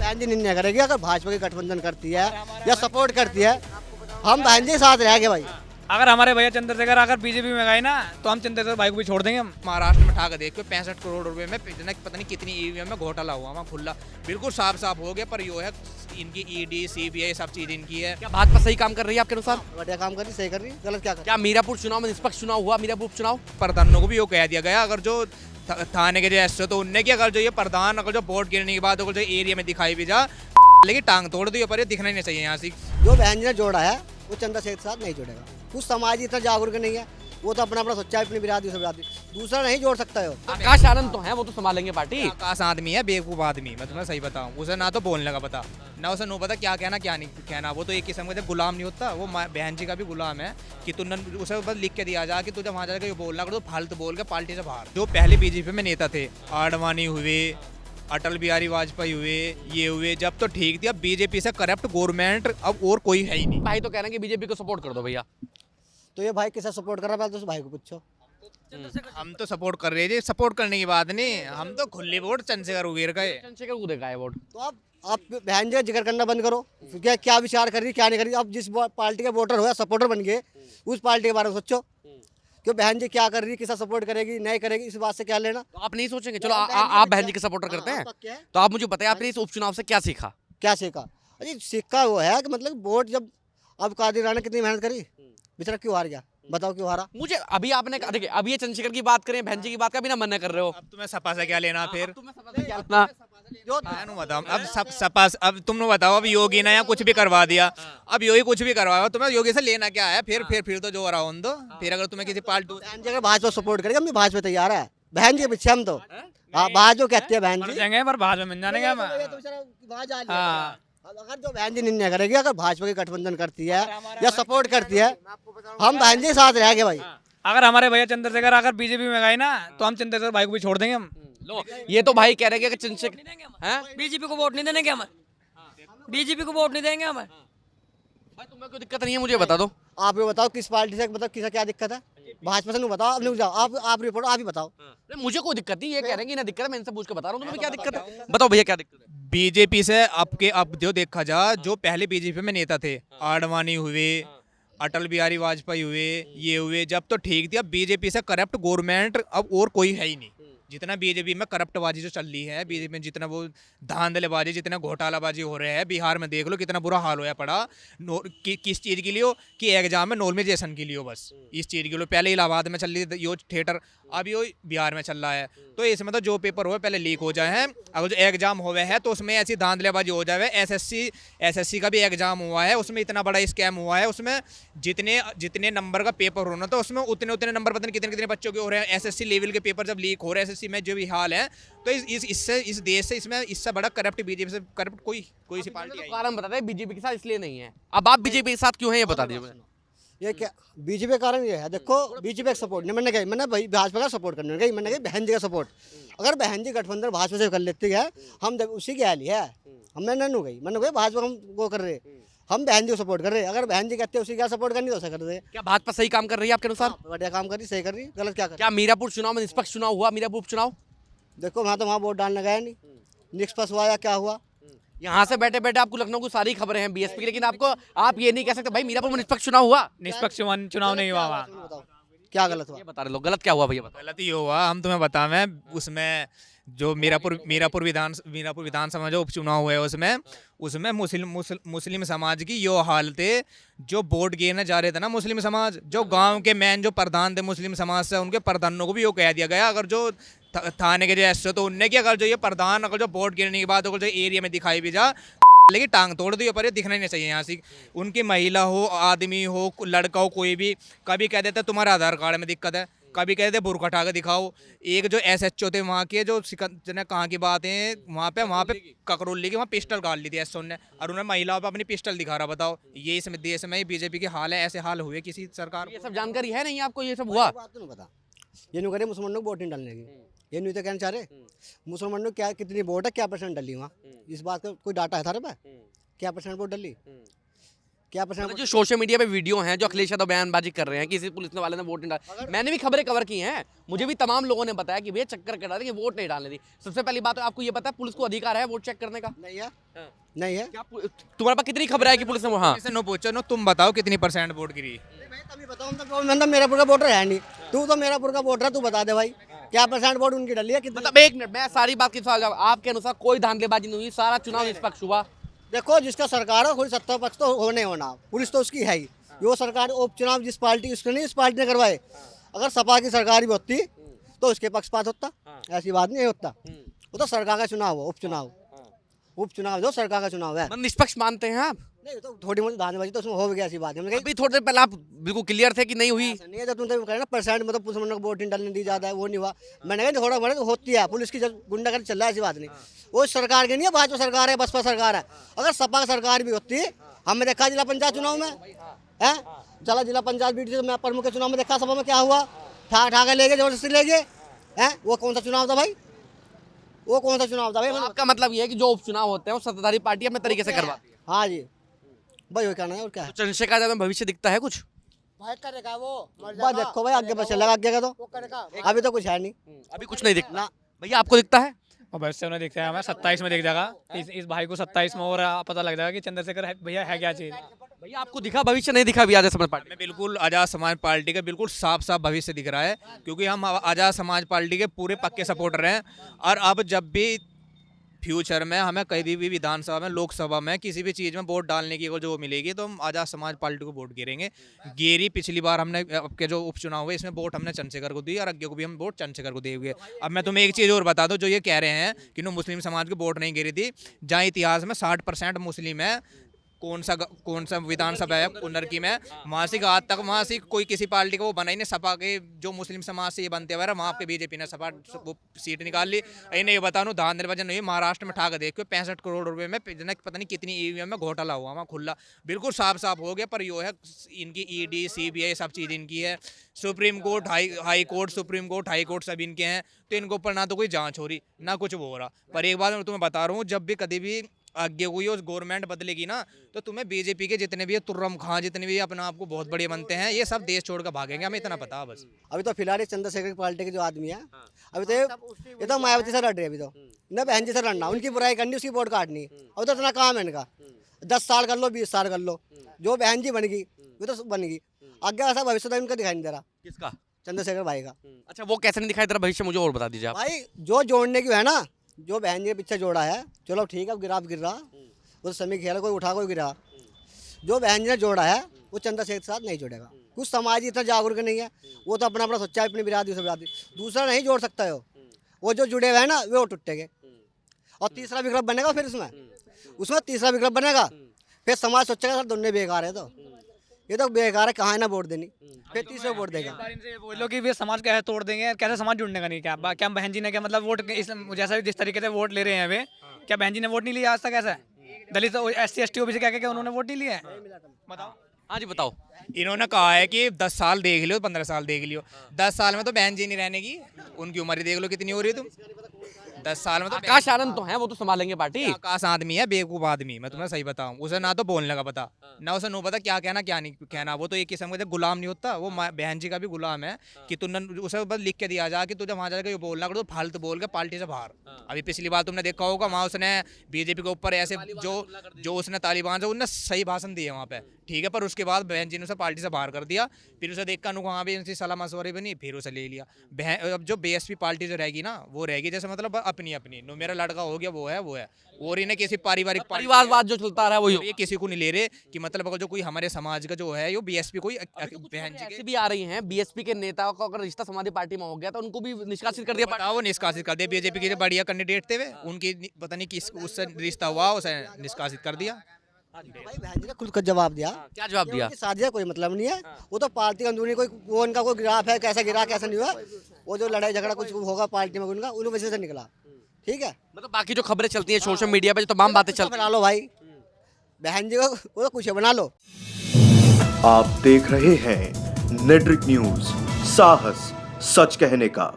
बहन जी निर्णय करेगी अगर भाजपा की गठबंधन करती है या सपोर्ट करती है, हम बहन जी के साथ रहेंगे भाई। अगर हमारे भैया चंद्रशेखर अगर बीजेपी में गए ना तो हम चंद्रशेखर भाई को भी छोड़ देंगे हम। महाराष्ट्र में ठाकर देखो 65 करोड़ रुपए में पता नहीं कितनी ईवीएम में घोटाला हुआ वहाँ खुला बिल्कुल साफ साफ हो गया। पर यो है इनकी ईडी सीबीआई सब चीज इनकी है। क्या भाजपा सही काम कर रही है आपके अनुसार? बढ़िया काम कर रही, सही कर रही, गलत क्या कर क्या मीरापुर चुनाव में निष्पक्ष चुनाव हुआ? मीरापुर चुनाव प्रधानों को भी यो कह दिया गया अगर जो थाने के जो एसओ तो उनने की अगर जो ये प्रधान अगर जो वोट गिरने के बाद अगर जो एरिया में दिखाई भी जा लेकिन टांग तोड़ दी पर ये दिखना ही नहीं चाहिए यहाँ से। जो बहन जी ने जोड़ा है वो चंद्रशेखर के साथ नहीं जोड़ेगा। कुछ समाज इतना जागरूक नहीं है, वो तो अपना अपना सोचा है अपनी बिरादरी से बिरादरी, दूसरा नहीं जोड़ सकता है। आकाश आनंद तो है, वो तो संभालेंगे पार्टी। आकाश आदमी है बेवकूफ आदमी, मैं तुम्हें सही बताऊं। उसे ना तो बोलने का पता ना उसे नो पता क्या कहना क्या नहीं कहना। वो तो एक किस्म का जब गुलाम नहीं होता वो बहन जी का भी गुलाम है कि तू उसे बस लिख के दिया जा कि तुझे वहां जाकर ये बोलना कर तो फालतू बोल के पार्टी से बाहर। जो पहले बीजेपी में नेता थे आडवाणी हुए, अटल बिहारी वाजपेयी हुए, ये हुए जब तो ठीक थी। अब बीजेपी से करप्ट गवर्नमेंट अब और कोई है ही नहीं। भाई तो कह रहे हैं कि बीजेपी को सपोर्ट कर दो भैया। तो ये भाई किसे सपोर्ट कर रहा है पहले तो उस भाई को पूछो। हम तो सपोर्ट कर रहे थे, सपोर्ट करने की बात नहीं, हम तो खुले वोट चंद्रशेखर उगेर का है। चंद्रशेखर को देखा है वोट। तो आप बहन जी का जिक्र करना बंद करो। क्या क्या विचार कर रही क्या नहीं कर रही। अब जिस पार्टी के वोटर हो या सपोर्टर बन गए उस पार्टी के बारे में सोचो कि बहन जी क्या कर रही, किसा सपोर्ट करेगी नहीं करेगी, इस बात से क्या लेना। तो आप नहीं सोचेंगे? चलो आप बहन जी के सपोर्टर करते हैं तो आप मुझे बताइए आपने इस उपचुनाव से क्या सीखा? क्या सीखा? अरे सीखा वो है कि मतलब वोट जब अब कादिर राणा कितनी मेहनत करी, बेचारा क्यों हार गया, बताओ क्यों हारा। मुझे अभी आपने देखिए अभी ये चंद्रशेखर की बात करें, बहन जी की बात का भी ना मना कर रहे हो। अब तुम्हें सपा से क्या लेना फिर? अपना मैं बताऊं अब सपा अब तुम बताओ अब योगी ने या कुछ भी करवा दिया, अब योगी कुछ भी करवाया तुम्हें योगी से लेना क्या है? फिर तो जो हो रहा हो दो। फिर अगर तुम्हें किसी पार्टी बहन जी अगर भाजपा सपोर्ट करेगी हम भी भाजपा तैयार है। बहन जी के पीछे हम तो भाजपा कहती है बहन मर जी जाएंगे पर भाजपा मिल जाने का हाँ। अगर जो बहन जी निर्णय करेगी अगर भाजपा की गठबंधन करती है या सपोर्ट करती है, हम बहन जी के साथ रहेंगे भाई। अगर हमारे भैया चंद्रशेखर अगर बीजेपी में गए ना तो हम चंद्रशेखर भाई को भी छोड़ देंगे हम। लो ये तो भाई कह रहे हैं कि चंद्रशेखर हैं बीजेपी को वोट नहीं देने के हम, बीजेपी को वोट नहीं देंगे हम। भाई तुम्हें कोई दिक्कत नहीं है मुझे बता दो। आप ये बताओ किस पार्टी से मतलब किसा क्या दिक्कत है? भाजपा से नहीं बताओ, आप नहीं जाओ, आप रिपोर्ट आप ही बताओ। नहीं मुझे कोई दिक्कत नहीं, ये कह रहे हैं कि ना दिक्कत है, मैं इनसे पूछ के बता रहा हूँ तुम्हें क्या दिक्कत है। बताओ भैया क्या दिक्कत है? बीजेपी से अब जो देखा जा जो पहले बीजेपी में नेता थे आडवाणी हुए, अटल बिहारी वाजपेयी हुए, ये हुए जब तो ठीक थी। अब बीजेपी से करप्ट गवर्नमेंट अब और कोई है ही नहीं। जितना बीजेपी में करप्टबाजी जो चल रही है, बीजेपी में जितना वो धांधलेबाजी जितना घोटालाबाजी हो रहे हैं, बिहार में देख लो कितना बुरा हाल होया पड़ा। किस चीज़ के लिए हो कि एग्जाम में नॉर्मलाइजेशन के लिए हो, बस इस चीज़ के लिए। पहले इलाहाबाद में चल रही थी यो थिएटर, अब यो बिहार में चल रहा है। तो इसमें तो जो पेपर हो पहले लीक हो जाए हैं, अगर जो एग्जाम हुए हैं तो उसमें ऐसी धांधलेबाजी हो जाए। एसएससी का भी एग्जाम हुआ है, उसमें इतना बड़ा स्कैम हुआ है। उसमें जितने नंबर का पेपर होना था उसमें उतने नंबर पता नहीं कितने कितने बच्चों के हो रहे हैं। एसएससी लेवल के पेपर जब लीक हो रहे हैं एसएससी में जो भी हाल है, तो इस देश से इससे बड़ा करप्ट बीजेपी से करप्ट कोई सी पार्टी आई। कारण बताते हैं बीजेपी के साथ इसलिए नहीं है। अब आप बीजेपी के साथ क्यों है ये बता दीजिए मुझे। ये क्या बीजेपी का कारण ये है, देखो बीजेपी का सपोर्ट नहीं मैंने कही, मैंने भाई भाजपा का सपोर्ट करने गई, मैंने कही बहन जी का सपोर्ट। अगर बहन जी गठबंधन भाजपा से कर लेती है हम उसी की हाल है। हमने ननू गई मैंने कही भाजपा हम वो कर रहे, हम बहन जी को सपोर्ट कर रहे। अगर बहन जी कहते हैं उसी क्या सपोर्ट करनी तो उसे कर रहे। क्या भाजपा सही काम कर रही है आपके अनुसार? बढ़िया काम कर रही, सही कर रही, गलत क्या कर रही? क्या मीरापुर चुनाव में निष्पक्ष चुनाव हुआ? मीरापुर उपचुनाव देखो वहाँ तो वहाँ वोट डालने गया नहीं, निष्पक्ष हुआ या क्या हुआ? यहाँ से बैठे बैठे आपको लखनऊ की सारी खबरें हैं बीएसपी की, लेकिन आपको आप ये नहीं कह सकते भाई मीरापुर में निष्पक्ष चुनाव हुआ। निष्पक्ष चुनाव नहीं हुआ वहाँ। बताओ क्या गलत हुआ? ये बता रहे लोग गलत क्या हुआ भैया बताओ। गलत ही हुआ, हम तुम्हें बतावें। उसमें जो मीरापुर विधानसभा जो उपचुनाव हुए उसमें मुस्लिम समाज की यो हाल थे। जो वोट गिरने जा रहे थे ना मुस्लिम समाज, जो गांव के मेन जो प्रधान थे मुस्लिम समाज से, उनके प्रधानों को भी यो कह दिया गया अगर जो थाने के जो एसओ तो उनने की अगर जो ये प्रधान अगर जो वोट गिरने के बाद अगर जो एरिया में दिखाई भी जा लेकिन टांग तोड़ दी पर ये दिखना ही नहीं चाहिए यहाँ से। उनकी महिला हो आदमी हो लड़का हो कोई भी, कभी कह देते तुम्हारे आधार कार्ड में दिक्कत है, कभी कहते थे बुरखा उठा के दिखाओ। एक जो एसएचओ थे वहाँ के जो सिकंदर कहाँ की बात है, वहाँ पे ककरोली की वहाँ पिस्टल काट ली थी एसओ ने, और उन्हें महिलाओं पे अपनी पिस्टल दिखा रहा। बताओ ये इस देश में बीजेपी के हाल है, ऐसे हाल हुए किसी सरकार? ये सब जानकारी है नहीं आपको? ये सब हुआ बात तो नहीं पता। ये नहीं करे मुसलमानों को वोट नहीं डालने की, ये नहीं तो कहना चाह रहे मुसलमानों क्या कितनी वोट है, क्या परसेंट डली वहाँ, इस बात का कोई डाटा है थारे पे? क्या परसेंट वोट डली? क्या परसेंट जो सोशल मीडिया पे वीडियो हैं जो अखिलेश यादव बयानबाजी कर रहे हैं, किसी पुलिस वाले ने वोट नहीं डाला, मैंने भी खबरें कवर की हैं, मुझे भी तमाम लोगों ने बताया कि भैया चक्कर कटा रहे कि वोट नहीं डालने दी। सबसे पहली बात तो आपको ये पता है पुलिस को अधिकार है वोट चेक करने का? नहीं है, नहीं है। क्या तुम्हारे पास कितनी खबर है कि पुलिस ने हाँ ऐसे नो पूछो नो, तुम बताओ कितनी % वोट गिरी? भाई तभी बताओ, मतलब मीरापुर का वोटर है नहीं, तू तो मीरापुर का वोटर है, तू बता दे भाई क्या % वोट उनकी डली है, कितनी? मतलब एक मिनट, मैं सारी बात की सवाल जवाब, आपके अनुसार कोई धांधलेबाजी नहीं हुई, सारा चुनाव निष्पक्ष हुआ? देखो जिसका सरकार है कोई सत्ता पक्ष तो होने होना, पुलिस तो उसकी है ही। जो सरकार उपचुनाव जिस पार्टी उसने नहीं, इस पार्टी ने करवाए, अगर सपा की सरकार भी होती तो उसके पक्षपात होता, ऐसी बात नहीं होता। वो तो सरकार का चुनाव हो, उपचुनाव जो सरकार का चुनाव है। मतलब निष्पक्ष मानते हैं आप? नहीं तो थोड़ी मोटी धांधलीबाजी तो उसमें हो गया, ऐसी बात है। अभी थोड़ी देर पहले आप बिल्कुल क्लियर थे कि नहीं हुई। ऐसा नहीं है, जब तुम तो कह ना % मतलब पुलिस को वोट नहीं डालने दी जाता है, वो नहीं हुआ। मैंने कहा थोड़ा बड़ा होती है, पुलिस की जब गुंडागर्दी चल रहा है, ऐसी बात नहीं। वो सरकार की नहीं है, भाजपा सरकार है, बसपा सरकार है। अगर सपा सरकार भी होती, हमने देखा जिला पंचायत चुनाव में है, जिला पंचायत बीटी में प्रमुख के चुनाव में देखा सपा में क्या हुआ, ठा के ले गए, जबरदस्ती ले गए हैं। वो कौन सा चुनाव था भाई, वो कौन सा चुनाव था भाई? तो आपका मतलब ये है कि जो उपचुनाव होते हैं वो सत्ताधारी पार्टी अपने तरीके से करवाती है। हाँ जी भाई, वो कहना है और क्या है। तो चंद्रशेखर यादव में भविष्य दिखता है कुछ? भाई करेगा वो, बस देखो भाई आगे बस चलेगा, आगे का तो अभी तो कुछ है नहीं, अभी कुछ नहीं दिखता भैया, आपको दिखता है? और वैसे उन्हें दिखता है हमें 27 में दिख जाएगा, इस भाई को 27 में और पता लग जाएगा कि चंद्रशेखर भैया है क्या चीज़। भैया आपको दिखा भविष्य? नहीं दिखा अभी आजाद समाज पार्टी हमें बिल्कुल आज़ाद समाज पार्टी का बिल्कुल साफ साफ भविष्य दिख रहा है, क्योंकि हम आज़ाद समाज पार्टी के पूरे पक्के सपोर्टर हैं। और अब जब भी फ्यूचर में हमें कहीं भी विधानसभा में, लोकसभा में, किसी भी चीज़ में वोट डालने की जो मिलेगी तो हम आज़ाद समाज पार्टी को वोट गिरेंगे। गेरी पिछली बार हमने आपके जो उपचुनाव हुए इसमें वोट हमने चंद्रशेखर को दी और आगे को भी हम वोट चंद्रशेखर को देंगे। अब मैं तुम्हें एक चीज़ और बता दूं, जो ये कह रहे हैं कि नो मुस्लिम समाज को वोट नहीं गिरी थी, जहाँ इतिहास में 60% मुस्लिम है, कौन सा विधानसभा है उन्नरकी में, मासिक आज तक मासिक कोई किसी पार्टी को वो बना ही नहीं। सपा के जो मुस्लिम समाज से ये बनते हुए वहाँ पे बीजेपी ने सपा वो सीट निकाल ली। इन्हें ये बता दूं धांधलीबाजी नहीं, महाराष्ट्र में ठाक देखो 65 करोड़ रुपए में पता नहीं कितनी ईवीएम में घोटाला हुआ वहाँ खुला, बिल्कुल साफ हो गया। पर यो है इनकी ईडी सीबीआई सब चीज़ इनकी है, supreme court high court, supreme court high court सब इनके हैं। तो इनके ऊपर ना तो कोई जाँच हो रही ना कुछ वो हो रहा। पर एक बात मैं तुम्हें बता रहा हूँ, जब भी कभी भी आगे हुई और गवर्नमेंट बदलेगी ना, तो तुम्हें बीजेपी के जितने भी तुर्रम खां जितने भी अपना आपको बहुत बड़े बनते हैं, ये सब देश छोड़कर भागेंगे, हमें इतना पता है बस। अभी तो फिलहाल चंद्रशेखर की पार्टी के जो आदमी है, अभी तो ये तो मायावती से लड़ रहे, अभी तो न बहन जी से लड़ना, उनकी बुराई करनी, उसकी वोट काटनी, अभी तो इतना काम है इनका। 10 साल कर लो, 20 साल कर लो, जो बहन जी बनेगी वो तो बन गई, आगे ऐसा भविष्य तो इनका दिखाई नहीं दे रहा। किसका? चंद्रशेखर भाई का। अच्छा, वो कैसे नहीं दिखाई दे रहा भविष्य, मुझे और बता दीजिए आप। भाई जो जोड़ने की है ना, जो बहन जी के पीछे जोड़ा है, चलो ठीक है, अब गिर रहा वो समय खेला, कोई उठा कोई गिरा, जो बहन जी ने जोड़ा है वो चंद्रशेखर के साथ नहीं जोड़ेगा। कुछ समाज इतना जागरूक नहीं है, वो तो अपना सोचा है, अपनी बिरादरी से बिरादरी, दूसरा नहीं जोड़ सकता है वो जो जुड़े हुए हैं ना वो टूटेंगे। और तीसरा विकल्प बनेगा, फिर उसमें तीसरा विकल्प बनेगा, फिर समाज सोचेगा सर दोनों बेकार है, तो ये तो बेकार है, कहाँ है ना वोट देनी, फिर तीसरे वोट देगा। इनसे बोलो कि वे समाज कैसे तोड़ देंगे, कैसे समाज जुड़ने का नहीं, क्या बहन जी ने क्या मतलब वोट जैसा जिस तरीके से वोट ले रहे हैं वे, क्या बहन जी ने वोट नहीं लिया आज तक? ऐसा दलित SC ST OBC क्या उन्होंने वोट नहीं लिया है? बताओ। हाँ जी बताओ। इन्होंने कहा है कि 10 साल देख लियो, 15 साल देख लियो। 10 साल में तो बहन जी नहीं रहने की, उनकी उम्र ही देख लो कितनी हो रही है तुम। 10 साल में तो आकाश आनंद तो हैं, वो तो संभालेंगे पार्टी। आकाश आदमी है, बेवकूफ आदमी, मैं तुम्हें सही बताऊं, उसे ना तो बोलने का पता, ना उसे नो पता क्या कहना क्या नहीं कहना। वो तो एक किस्म का गुलाम नहीं होता, वो बहन जी का भी गुलाम है कि तुमने उसे बस लिख के दिया जा कि तुझे वहां जाकर बोलना करो, फालतू बोल के पार्टी से बाहर। अभी पिछली बार तुमने देखा होगा, वहाँ उसने बीजेपी के ऊपर ऐसे जो उसने तालिबान से उनने सही भाषण दिए वहाँ पे, ठीक है, पर उसके बाद बहन जी ने उसे पार्टी से बाहर कर दिया। फिर उसे देखकर वहाँ भी उनकी सलाह मशवरे बनी, फिर उसे ले लिया। अब जो BSP पार्टी जो रहेगी ना, वो रहेगी जैसे मतलब अपनी अपनी, नो मेरा लड़का हो गया वो है, और इन्हें किसी पारिवारिक परिवारवाद जो चलता रहा है वो ये किसी को नहीं ले रहे कि मतलब अगर जो कोई हमारे समाज का जो है, यो BSP कोई बहन जी ऐसी भी आ रही हैं, BSP के नेताओं का अगर रिश्ता समाजवादी पार्टी में हो गया तो उनको भी निष्कासित कर दिया। बताओ, वो निष्कासित कर दिया। बीजेपी के जो बढ़िया कैंडिडेट थे वे, उनकी पता नहीं किस उससे रिश्ता हुआ, उसे निष्कासित कर दिया। भाई बहन जी ने खुद का जवाब दिया, क्या जवाब दिया? शादी का कोई मतलब नहीं है, वो तो पार्टी अंदरूनी कोई वो उनका कोई ग्राफ है, कैसा गिरा कैसा नहीं हुआ, वो जो लड़ाई झगड़ा कुछ होगा पार्टी में उनका, उन वजह से निकला, ठीक है। मतलब बाकी जो खबरें चलती हैं सोशल मीडिया पे, जो तमाम बातें चलती बना लो भाई, बहन जी को वो तो कुछ बना लो। आप देख रहे हैं नेट्रिक न्यूज, साहस सच कहने का।